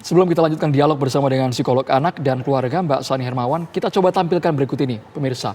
Sebelum kita lanjutkan dialog bersama dengan psikolog anak dan keluarga Mbak Sani Hermawan, kita coba tampilkan berikut ini, pemirsa.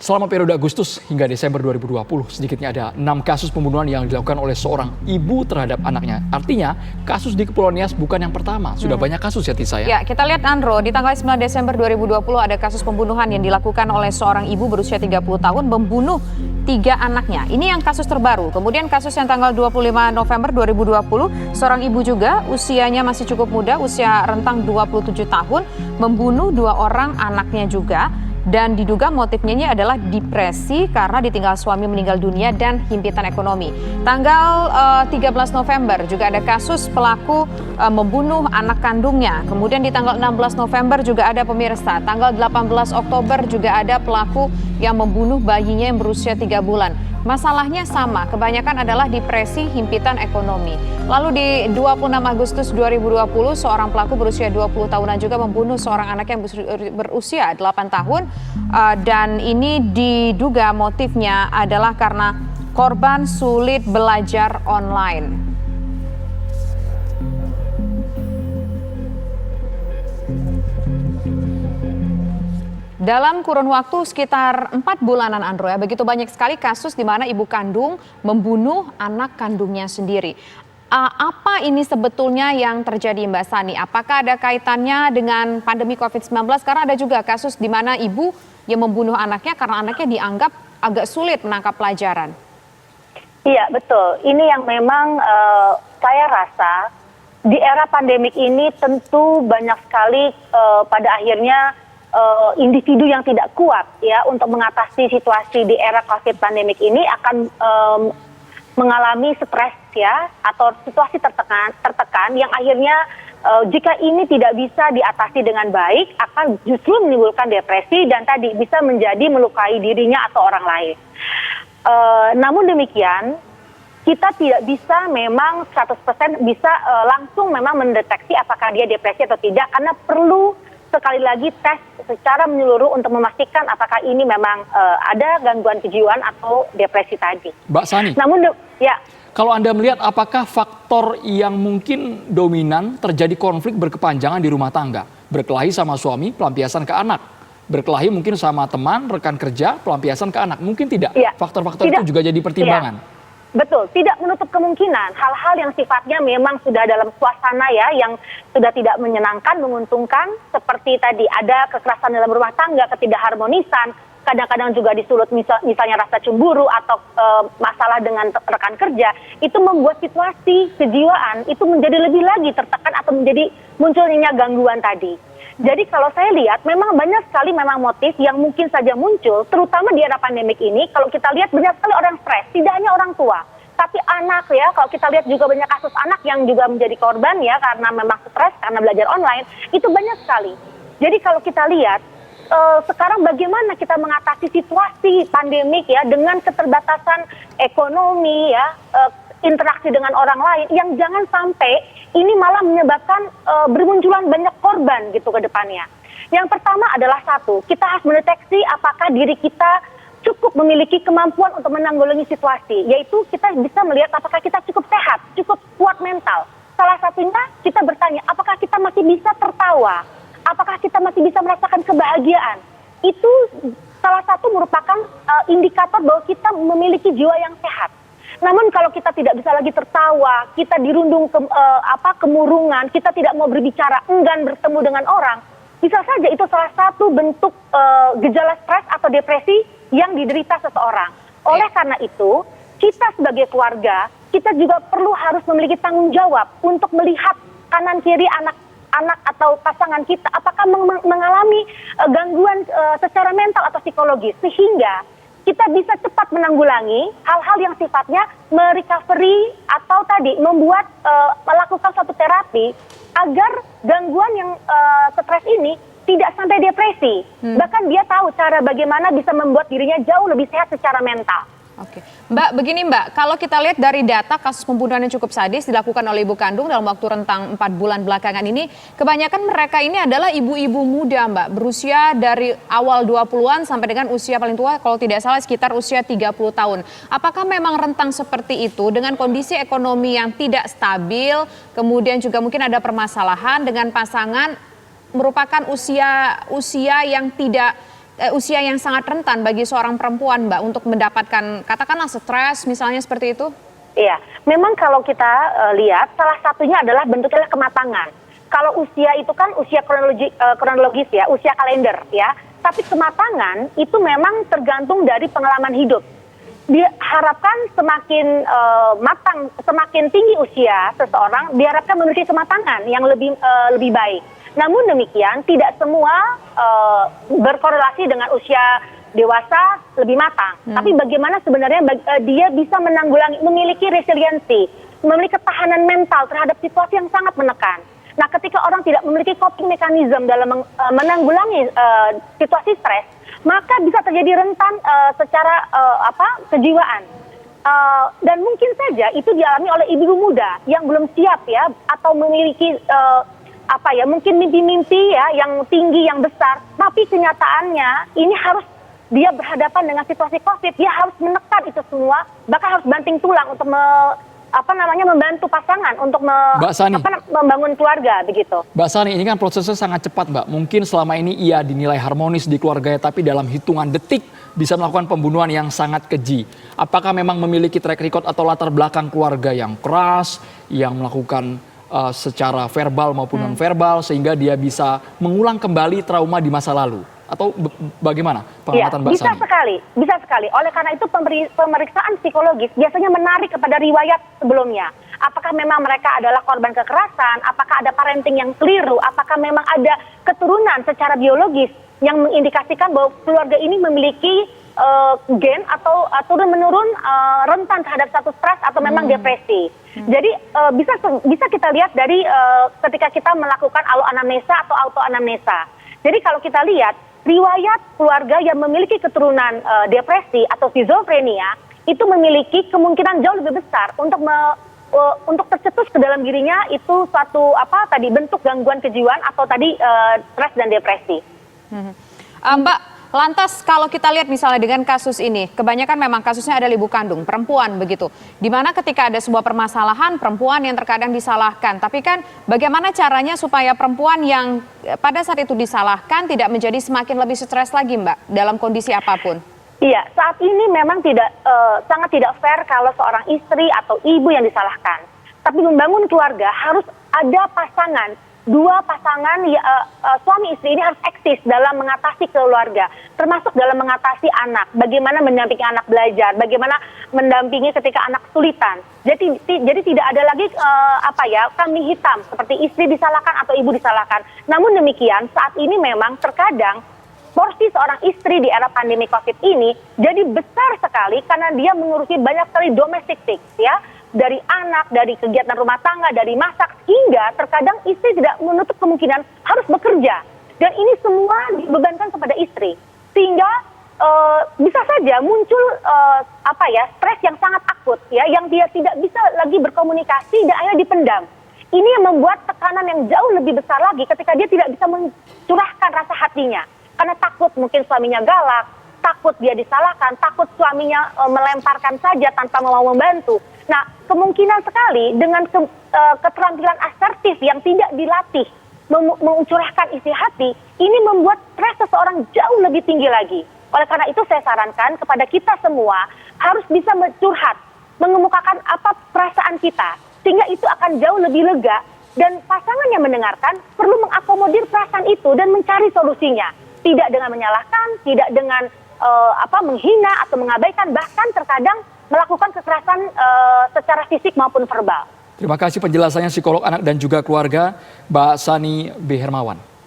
Selama periode Agustus hingga Desember 2020, sedikitnya ada 6 kasus pembunuhan yang dilakukan oleh seorang ibu terhadap anaknya. Artinya, kasus di Kepulauan Nias bukan yang pertama. Sudah banyak kasus ya, Tisa ya? Ya, kita lihat Andro, di tanggal 9 Desember 2020 ada kasus pembunuhan yang dilakukan oleh seorang ibu berusia 30 tahun membunuh 3 anaknya. Ini yang kasus terbaru. Kemudian kasus yang tanggal 25 November 2020, seorang ibu juga usianya masih cukup muda, usia rentang 27 tahun, membunuh 2 orang anaknya juga. Dan diduga motifnya ini adalah depresi karena ditinggal suami meninggal dunia dan himpitan ekonomi. Tanggal 13 November juga ada kasus pelaku membunuh anak kandungnya. Kemudian di tanggal 16 November juga ada pemirsa. Tanggal 18 Oktober juga ada pelaku yang membunuh bayinya yang berusia 3 bulan. Masalahnya sama, kebanyakan adalah depresi, himpitan ekonomi. Lalu di 26 Agustus 2020, seorang pelaku berusia 20 tahunan juga membunuh seorang anak yang berusia 8 tahun. Dan ini diduga motifnya adalah karena korban sulit belajar online. Dalam kurun waktu sekitar 4 bulanan, Andro, ya, begitu banyak sekali kasus di mana ibu kandung membunuh anak kandungnya sendiri. Apa ini sebetulnya yang terjadi, Mbak Sani? Apakah ada kaitannya dengan pandemi COVID-19? Karena ada juga kasus di mana ibu yang membunuh anaknya karena anaknya dianggap agak sulit menangkap pelajaran. Iya, betul. Ini yang memang saya rasa di era pandemik ini tentu banyak sekali pada akhirnya individu yang tidak kuat ya untuk mengatasi situasi di era COVID pandemik ini akan mengalami stres ya atau situasi tertekan yang akhirnya jika ini tidak bisa diatasi dengan baik akan justru menimbulkan depresi dan tadi bisa menjadi melukai dirinya atau orang lain. Namun demikian kita tidak bisa memang 100% bisa langsung memang mendeteksi apakah dia depresi atau tidak karena perlu sekali lagi tes secara menyeluruh untuk memastikan apakah ini memang ada gangguan kejiwaan atau depresi tadi. Mbak Sani, namun ya, kalau Anda melihat apakah faktor yang mungkin dominan terjadi konflik berkepanjangan di rumah tangga? Berkelahi sama suami, pelampiasan ke anak. Berkelahi mungkin sama teman, rekan kerja, pelampiasan ke anak. Mungkin tidak? Ya, faktor-faktor itu juga jadi pertimbangan. Ya. Betul, tidak menutup kemungkinan hal-hal yang sifatnya memang sudah dalam suasana ya yang sudah tidak menyenangkan, menguntungkan seperti tadi ada kekerasan dalam rumah tangga, ketidakharmonisan, kadang-kadang juga disulut misalnya rasa cemburu atau masalah dengan rekan kerja, itu membuat situasi kejiwaan itu menjadi lebih lagi tertekan atau menjadi munculnya gangguan tadi. Jadi kalau saya lihat memang banyak sekali memang motif yang mungkin saja muncul, terutama di era pandemik ini, kalau kita lihat banyak sekali orang stres, tidak hanya orang tua, tapi anak ya, kalau kita lihat juga banyak kasus anak yang juga menjadi korban ya, karena memang stres, karena belajar online, itu banyak sekali. Jadi kalau kita lihat, sekarang bagaimana kita mengatasi situasi pandemik ya, dengan keterbatasan ekonomi ya, interaksi dengan orang lain yang jangan sampai ini malah menyebabkan bermunculan banyak korban gitu ke depannya. Yang pertama adalah satu, kita harus mendeteksi apakah diri kita cukup memiliki kemampuan untuk menanggulangi situasi, yaitu kita bisa melihat apakah kita cukup sehat, cukup kuat mental. Salah satunya kita bertanya, apakah kita masih bisa tertawa, apakah kita masih bisa merasakan kebahagiaan. Itu salah satu merupakan indikator bahwa kita memiliki jiwa yang sehat. Namun kalau kita tidak bisa lagi tertawa, kita dirundung kemurungan, kita tidak mau berbicara, enggan bertemu dengan orang, bisa saja itu salah satu bentuk gejala stres atau depresi yang diderita seseorang. Oleh karena itu, kita sebagai keluarga, kita juga perlu harus memiliki tanggung jawab untuk melihat kanan kiri anak atau pasangan kita, apakah mengalami gangguan secara mental atau psikologis, sehingga kita bisa cepat menanggulangi hal-hal yang sifatnya merecovery atau tadi melakukan suatu terapi agar gangguan yang stres ini tidak sampai depresi. Bahkan dia tahu cara bagaimana bisa membuat dirinya jauh lebih sehat secara mental. Oke, Mbak, begini Mbak, kalau kita lihat dari data kasus pembunuhan yang cukup sadis dilakukan oleh ibu kandung dalam waktu rentang 4 bulan belakangan ini, kebanyakan mereka ini adalah ibu-ibu muda Mbak, berusia dari awal 20-an sampai dengan usia paling tua kalau tidak salah sekitar usia 30 tahun. Apakah memang rentang seperti itu dengan kondisi ekonomi yang tidak stabil, kemudian juga mungkin ada permasalahan dengan pasangan, merupakan usia yang tidak usia yang sangat rentan bagi seorang perempuan, Mbak, untuk mendapatkan katakanlah stres misalnya seperti itu? Iya, memang kalau kita lihat salah satunya adalah bentuknya kematangan. Kalau usia itu kan usia kronologis ya, usia kalender ya. Tapi kematangan itu memang tergantung dari pengalaman hidup. Diharapkan semakin matang, semakin tinggi usia seseorang, diharapkan memiliki kematangan yang lebih baik. Namun demikian, tidak semua berkorelasi dengan usia dewasa lebih matang. Tapi bagaimana sebenarnya dia bisa menanggulangi, memiliki resiliensi, memiliki ketahanan mental terhadap situasi yang sangat menekan. Nah, ketika orang tidak memiliki coping mechanism dalam menanggulangi situasi stres, maka bisa terjadi rentan secara kejiwaan. Dan mungkin saja itu dialami oleh ibu muda yang belum siap ya, atau memiliki mungkin mimpi-mimpi ya yang tinggi, yang besar, tapi kenyataannya ini harus dia berhadapan dengan situasi COVID, dia harus menekan itu semua, bahkan harus banting tulang untuk membantu pasangan untuk membangun keluarga begitu. Mbak Sani, ini kan prosesnya sangat cepat, Mbak. Mungkin selama ini ia dinilai harmonis di keluarganya, tapi dalam hitungan detik bisa melakukan pembunuhan yang sangat keji. Apakah memang memiliki track record atau latar belakang keluarga yang keras, yang melakukan secara verbal maupun non-verbal sehingga dia bisa mengulang kembali trauma di masa lalu? Atau bagaimana pengamatan Mbak Sani? Bisa sekali. Oleh karena itu pemeriksaan psikologis biasanya menarik kepada riwayat sebelumnya. Apakah memang mereka adalah korban kekerasan? Apakah ada parenting yang keliru? Apakah memang ada keturunan secara biologis yang mengindikasikan bahwa keluarga ini memiliki gen atau turun-menurun rentan terhadap status stres atau memang depresi. Jadi bisa kita lihat dari ketika kita melakukan aloanamnesa atau autoanamnesa. Jadi kalau kita lihat riwayat keluarga yang memiliki keturunan depresi atau skizofrenia itu memiliki kemungkinan jauh lebih besar untuk tercetus ke dalam dirinya itu suatu bentuk gangguan kejiwaan atau stres dan depresi. Mbak, lantas kalau kita lihat misalnya dengan kasus ini, kebanyakan memang kasusnya adalah ibu kandung, perempuan begitu. Dimana ketika ada sebuah permasalahan, perempuan yang terkadang disalahkan. Tapi kan bagaimana caranya supaya perempuan yang pada saat itu disalahkan tidak menjadi semakin lebih stres lagi, Mbak, dalam kondisi apapun? Iya, saat ini memang sangat tidak fair kalau seorang istri atau ibu yang disalahkan. Tapi membangun keluarga harus ada pasangan. Dua pasangan suami istri ini harus eksis dalam mengatasi keluarga, termasuk dalam mengatasi anak. Bagaimana mendampingi anak belajar, bagaimana mendampingi ketika anak kesulitan. Jadi tidak ada lagi kambing hitam seperti istri disalahkan atau ibu disalahkan. Namun demikian saat ini memang terkadang porsi seorang istri di era pandemi COVID ini jadi besar sekali karena dia mengurusi banyak sekali domestic things ya. Dari anak, dari kegiatan rumah tangga, dari masak, hingga terkadang istri tidak menutup kemungkinan harus bekerja. Dan ini semua dibebankan kepada istri. Sehingga bisa saja muncul stres yang sangat akut, ya, yang dia tidak bisa lagi berkomunikasi dan akhirnya dipendam. Ini yang membuat tekanan yang jauh lebih besar lagi ketika dia tidak bisa mencurahkan rasa hatinya. Karena takut mungkin suaminya galak, takut dia disalahkan, takut suaminya melemparkan saja tanpa mau membantu. Nah, kemungkinan sekali dengan keterampilan asertif yang tidak dilatih mencurahkan isi hati, ini membuat stres seseorang jauh lebih tinggi lagi. Oleh karena itu saya sarankan kepada kita semua harus bisa curhat, mengemukakan apa perasaan kita, sehingga itu akan jauh lebih lega dan pasangan yang mendengarkan perlu mengakomodir perasaan itu dan mencari solusinya. Tidak dengan menyalahkan, tidak dengan menghina atau mengabaikan, bahkan terkadang melakukan kekerasan secara fisik maupun verbal. Terima kasih penjelasannya psikolog anak dan juga keluarga Mbak Sani B. Hermawan.